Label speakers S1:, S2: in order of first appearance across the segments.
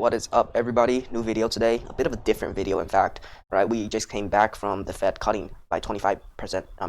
S1: What is up, everybody? New video today. A bit of a different video, in fact, right? We just came back from the Fed cutting by 25%,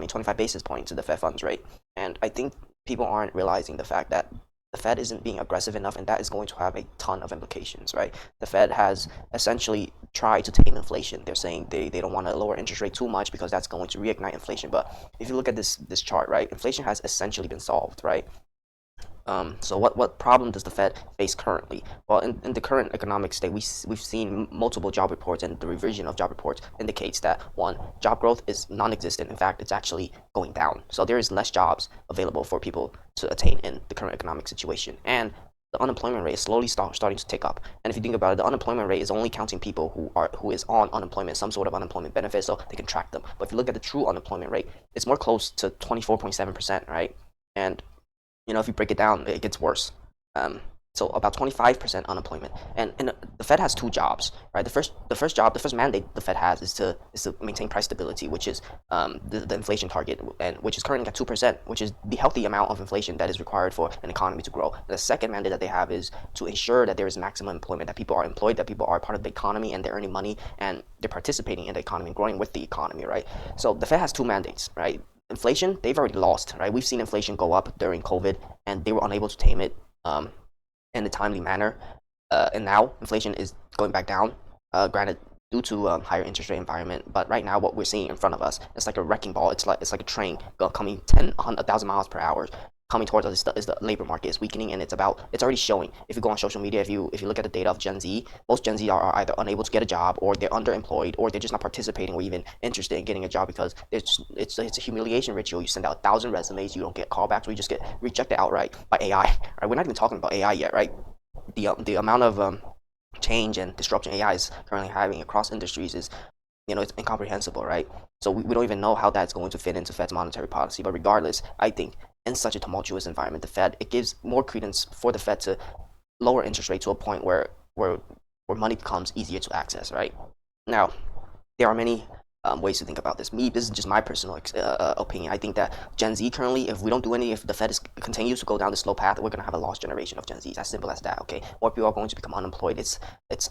S1: 25 basis points in the Fed funds rate. And I think people aren't realizing the fact that the Fed isn't being aggressive enough, and that is going to have a ton of implications, right? The Fed has essentially tried to tame inflation. They're saying they don't want to lower interest rate too much because that's going to reignite inflation. But if you look at this chart, right, inflation has essentially been solved, right? So what problem does the Fed face currently? Well, in the current economic state, we've seen multiple job reports, and the revision of job reports indicates that, one, job growth is non-existent. In fact, it's actually going down. So there is less jobs available for people to attain in the current economic situation. And the unemployment rate is slowly starting to tick up. And if you think about it, the unemployment rate is only counting people who is on unemployment, some sort of unemployment benefit, so they can track them. But if you look at the true unemployment rate, it's more close to 24.7%, right? And if you break it down, it gets worse. So about 25% unemployment, and the Fed has two jobs, right? The first mandate the Fed has is to maintain price stability, which is the inflation target, and which is currently at 2%, which is the healthy amount of inflation that is required for an economy to grow. The second mandate that they have is to ensure that there is maximum employment, that people are employed, that people are part of the economy, and they're earning money, and they're participating in the economy and growing with the economy, right? So the Fed has two mandates, right? Inflation, they've already lost, right? We've seen inflation go up during COVID, and they were unable to tame it in a timely manner. And now inflation is going back down, granted, due to higher interest rate environment. But right now, what we're seeing in front of us, it's like a wrecking ball. It's like a train coming 1,000 miles per hour. Coming towards us is the labor market is weakening, and it's already showing. If you go on social media, if you look at the data of Gen Z, most Gen Z are either unable to get a job, or they're underemployed, or they're just not participating or even interested in getting a job because it's a humiliation ritual. You send out 1,000 resumes, you don't get callbacks, or you just get rejected outright by AI. Right? We're not even talking about AI yet, right? The amount of change and disruption AI is currently having across industries is, it's incomprehensible, right? So we don't even know how that's going to fit into Fed's monetary policy. But regardless, I think in such a tumultuous environment, it gives more credence for the Fed to lower interest rate to a point where money becomes easier to access, right? Now, there are many ways to think about this. This is just my personal opinion. I think that Gen Z currently, if the Fed continues to go down this slow path, we're going to have a lost generation of Gen Zs. As simple as that, okay? More people are going to become unemployed. It's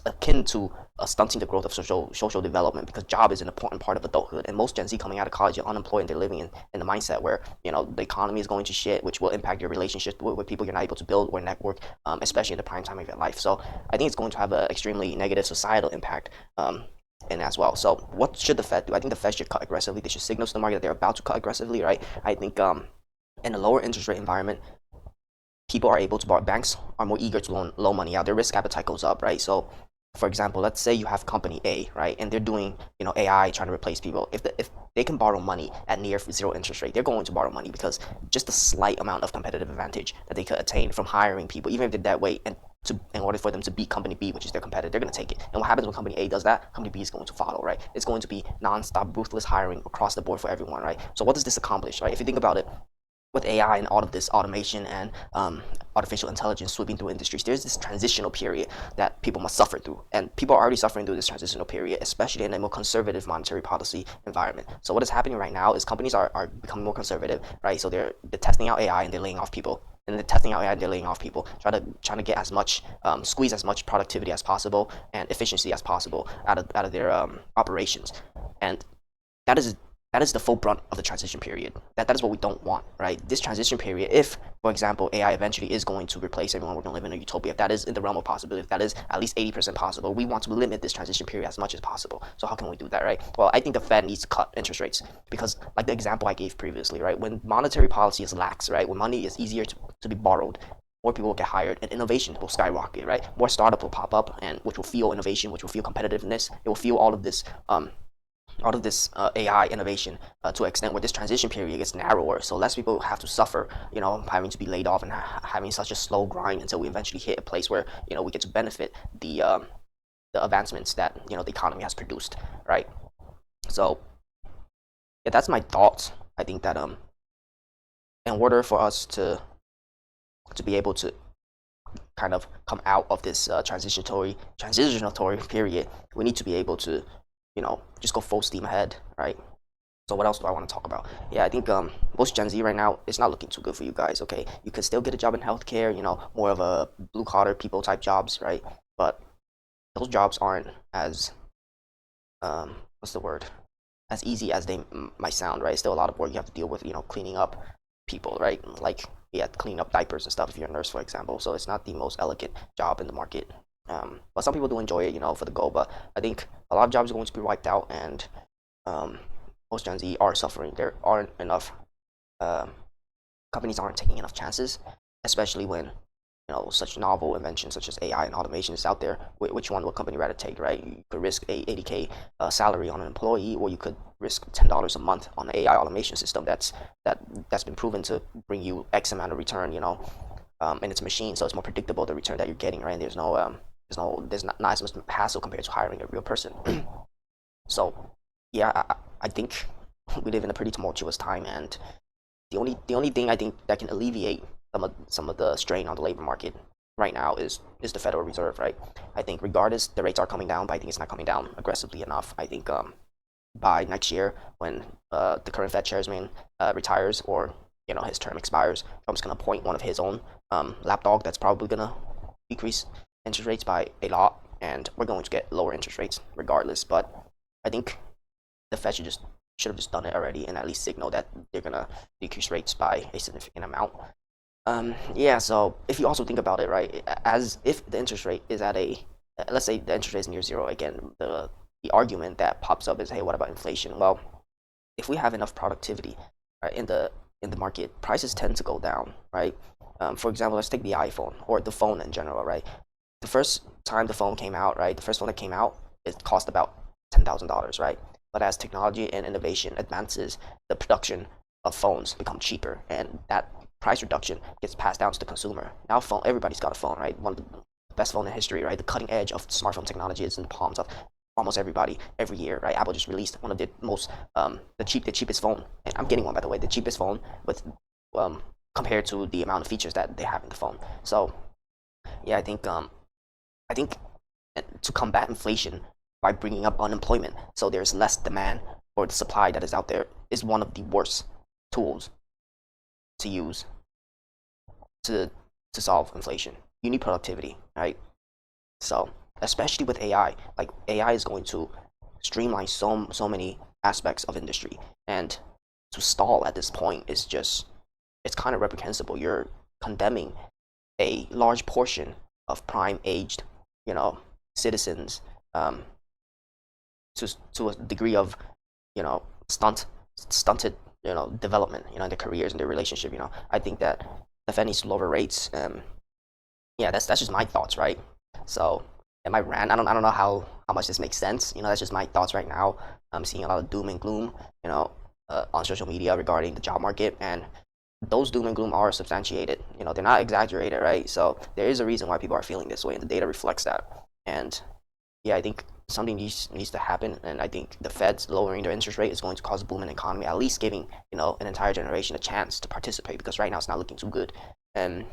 S1: akin to stunting the growth of social development, because job is an important part of adulthood. And most Gen Z coming out of college are unemployed, and they're living in the mindset where, the economy is going to shit, which will impact your relationship with people you're not able to build or network, especially in the prime time of your life. So I think it's going to have an extremely negative societal impact. And as well. So what should the Fed do? I think the Fed should cut aggressively. They should signal to the market that they're about to cut aggressively, right? I think in a lower interest rate environment, people are able to borrow. Banks are more eager to loan money out. Their risk appetite goes up, right? So, for example, let's say you have company A, right, and they're doing AI trying to replace people. If they can borrow money at near zero interest rate, they're going to borrow money, because just a slight amount of competitive advantage that they could attain from hiring people, even if they're that way, and in order for them to beat company B, which is their competitor, they're going to take it. And what happens when company A does that? Company B is going to follow, right? It's going to be non-stop, ruthless hiring across the board for everyone, right? So what does this accomplish, right? If you think about it, with AI and all of this automation and artificial intelligence sweeping through industries, there's this transitional period that people must suffer through. And people are already suffering through this transitional period, especially in a more conservative monetary policy environment. So what is happening right now is companies are becoming more conservative, right? So they're testing out AI, and they're laying off people. And they're testing out AI, and they're laying off people, trying to get as much, squeeze as much productivity as possible and efficiency as possible out of their operations. And that is the full brunt of the transition period. That is what we don't want, right? This transition period, if, for example, AI eventually is going to replace everyone, we're going to live in a utopia. If that is in the realm of possibility, if that is at least 80% possible, we want to limit this transition period as much as possible. So how can we do that, right? Well, I think the Fed needs to cut interest rates, because, like the example I gave previously, right? When monetary policy is lax, right? When money is easier to be borrowed, more people will get hired, and innovation will skyrocket, right? More startups will pop up, and which will fuel innovation, which will fuel competitiveness. It will fuel all of this AI innovation to an extent where this transition period gets narrower, so less people have to suffer, having to be laid off and having such a slow grind until we eventually hit a place where we get to benefit the advancements that the economy has produced, right? So yeah, that's my thoughts. I think that in order for us to be able to kind of come out of this transitionary period, we need to be able to just go full steam ahead, right? So what else do I want to talk about? Yeah, I think most Gen Z right now, it's not looking too good for you guys, okay? You could still get a job in healthcare, more of a blue-collar people type jobs, right? But those jobs aren't as what's the word, as easy as they might sound, right? It's still a lot of work you have to deal with, cleaning up people, right? Like, yeah, cleaning up diapers and stuff if you're a nurse, for example. So it's not the most elegant job in the market. But some people do enjoy it, for the goal. But I think a lot of jobs are going to be wiped out, and most Gen Z are suffering. There aren't enough um, companies aren't taking enough chances, especially when such novel inventions such as AI and automation is out there. Which one would company rather take, right? You could risk a 80K salary on an employee, or you could risk $10 a month on an AI automation system that's been proven to bring you X amount of return, and it's a machine, so it's more predictable the return that you're getting, right? And there's not as much hassle compared to hiring a real person. So yeah, I think we live in a pretty tumultuous time, and the only thing I think that can alleviate some of the strain on the labor market right now is the Federal Reserve, right? I think regardless, the rates are coming down, but I think it's not coming down aggressively enough. I think by next year, when the current Fed chairman retires, or his term expires, Trump's gonna appoint one of his own lapdog that's probably gonna decrease interest rates by a lot, and we're going to get lower interest rates regardless. But I think the Fed should have just done it already, and at least signal that they're gonna decrease rates by a significant amount. Yeah, so if you also think about it, right, as if the interest rate is at let's say the interest rate is near zero again, the argument that pops up is, hey, what about inflation? Well, if we have enough productivity, right, in the market, prices tend to go down, right? For example, let's take the iPhone or the phone in general, right? The first time the phone came out, right, the first phone that came out, it cost about $10,000, right? But as technology and innovation advances, the production of phones become cheaper, and that price reduction gets passed down to the consumer. Now, everybody's got a phone, right? One of the best phone in history, right? The cutting edge of smartphone technology is in the palms of almost everybody every year, right? Apple just released one of the most the cheapest phone, and I'm getting one, by the way, the cheapest phone with compared to the amount of features that they have in the phone. So yeah, I think to combat inflation by bringing up unemployment, so there's less demand for the supply that is out there, is one of the worst tools to use to solve inflation. You need productivity, right? So especially with AI, like AI is going to streamline so many aspects of industry, and to stall at this point is just, it's kind of reprehensible. You're condemning a large portion of prime aged, citizens, to a degree of, stunted, development, in their careers and their relationship. I think that the Fed needs to lower rates. Yeah, that's just my thoughts, right? So, and my rant, I don't know how much this makes sense. That's just my thoughts right now. I'm seeing a lot of doom and gloom, on social media regarding the job market, and those doom and gloom are substantiated. They're not exaggerated, right? So there is a reason why people are feeling this way, and the data reflects that. And yeah, I think something needs to happen, and I think the Fed's lowering their interest rate is going to cause a boom in the economy, at least giving an entire generation a chance to participate, because right now it's not looking too good. And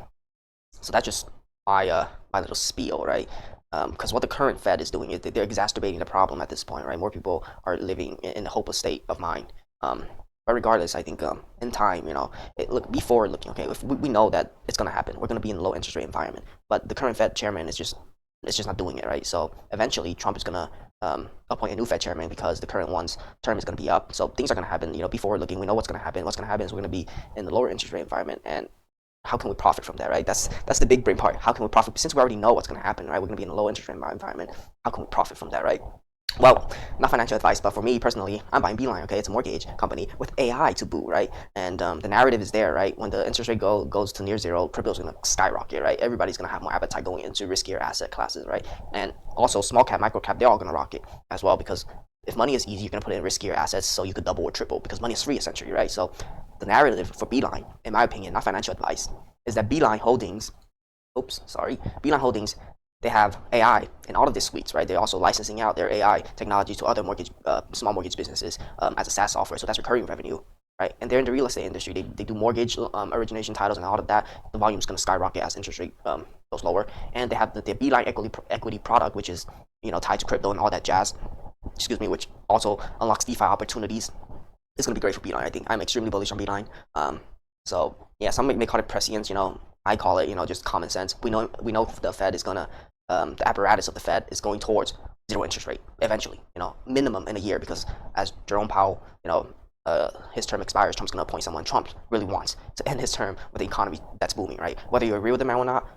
S1: so that's just my little spiel, right? Because what the current Fed is doing is they're exacerbating the problem at this point, right? More people are living in a hopeless state of mind. But regardless, I think in time, be forward looking. Okay, if we know that it's gonna happen, we're gonna be in a low interest rate environment. But the current Fed chairman is just not doing it, right? So eventually, Trump is gonna appoint a new Fed chairman, because the current one's term is gonna be up. So things are gonna happen. Be forward looking. We know what's gonna happen. What's gonna happen is we're gonna be in the lower interest rate environment, and how can we profit from that, right? That's the big brain part. How can we profit, since we already know what's going to happen, right? We're going to be in a low interest rate environment. How can we profit from that, right? Well, not financial advice, but for me personally, I'm buying Beeline. Okay, it's a mortgage company with AI to boot, right? And the narrative is there, right? When the interest rate goes to near zero, crypto's going to skyrocket, right? Everybody's going to have more appetite going into riskier asset classes, right? And also small cap, micro cap, they're all going to rocket as well, because if money is easy, you're going to put it in riskier assets, so you could double or triple, because money is free essentially, right? So the narrative for Beeline, in my opinion, not financial advice, is that Beeline Holdings, Beeline Holdings, they have AI in all of their suites, right? They're also licensing out their AI technology to other small mortgage businesses as a SaaS software, so that's recurring revenue, right? And they're in the real estate industry. They do mortgage origination, titles, and all of that. The volume's going to skyrocket as interest rate goes lower. And they have the Beeline equity product, which is tied to crypto and all that jazz. Which also unlocks DeFi opportunities. It's going to be great for Beeline. I think I'm extremely bullish on Beeline. So yeah, some may call it prescience. I call it just common sense. We know the Fed is gonna the apparatus of the Fed is going towards zero interest rate eventually, minimum in a year, because as Jerome Powell, his term expires, Trump's going to appoint someone Trump really wants to end his term with the economy that's booming, right? Whether you agree with him or not,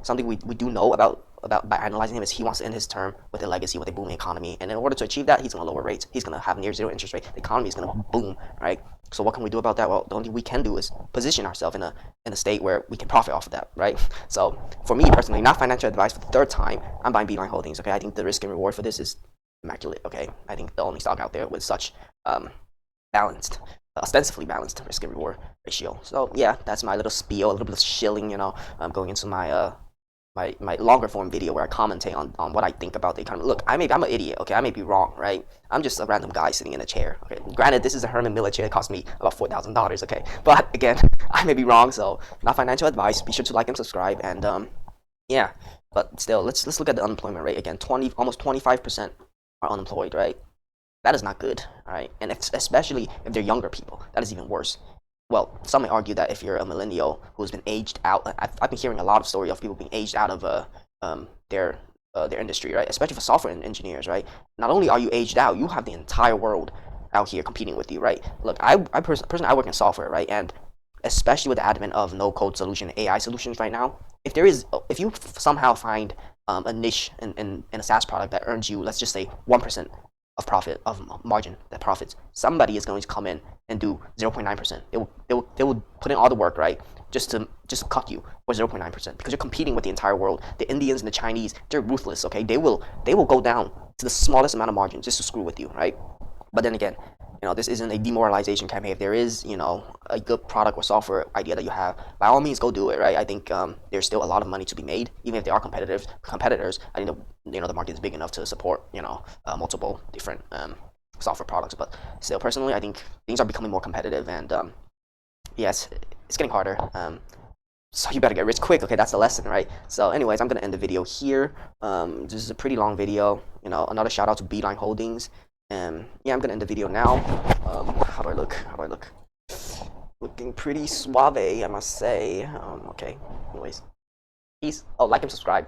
S1: something we do know about by analyzing him is he wants to end his term with a legacy, with a booming economy. And in order to achieve that, he's going to lower rates. He's going to have near zero interest rate. The economy is going to boom, right? So what can we do about that? Well, the only thing we can do is position ourselves in a state where we can profit off of that, right? So for me personally, not financial advice, for the third time, I'm buying Beeline Holdings. Okay, I think the risk and reward for this is immaculate. Okay, I think the only stock out there with such balanced, ostensibly balanced risk and reward ratio. So yeah, that's my little spiel, a little bit of shilling. I'm going into my my longer form video where I commentate on what I think about the economy. Look, I'm an idiot, okay? I may be wrong, right? I'm just a random guy sitting in a chair, okay? Granted, this is a Herman Miller chair. It cost me about $4,000, okay? But again, I may be wrong, so not financial advice. Be sure to like and subscribe, and yeah. But still, let's look at the unemployment rate again. Almost 25% are unemployed, right? That is not good, all right? And especially if they're younger people, that is even worse. Well, some may argue that if you're a millennial who's been aged out, I've been hearing a lot of stories of people being aged out of their industry, right? Especially for software engineers, right? Not only are you aged out, you have the entire world out here competing with you, right? Look, personally, I work in software, right? And especially with the advent of no-code solution, AI solutions right now, if you somehow find a niche in a SaaS product that earns you, let's just say 1% of profit, of margin that profits, somebody is going to come in and do 0.9%. They will put in all the work, right, just to cut you for 0.9%, because you're competing with the entire world. The Indians and the Chinese, they're ruthless, okay? They will go down to the smallest amount of margin just to screw with you, right? But then again, this isn't a demoralization campaign. If there is, a good product or software idea that you have, by all means, go do it, right? I think there's still a lot of money to be made, even if there are competitors. I think the market is big enough to support, multiple different software products. But still, personally, I think things are becoming more competitive, and yes, it's getting harder. So you better get rich quick. Okay, that's the lesson, right? So anyways, I'm gonna end the video here. This is a pretty long video. Another shout out to Beeline Holdings. Yeah, I'm gonna end the video now. How do I look? Looking pretty suave, I must say. Okay. Anyways, peace. Oh, like and subscribe.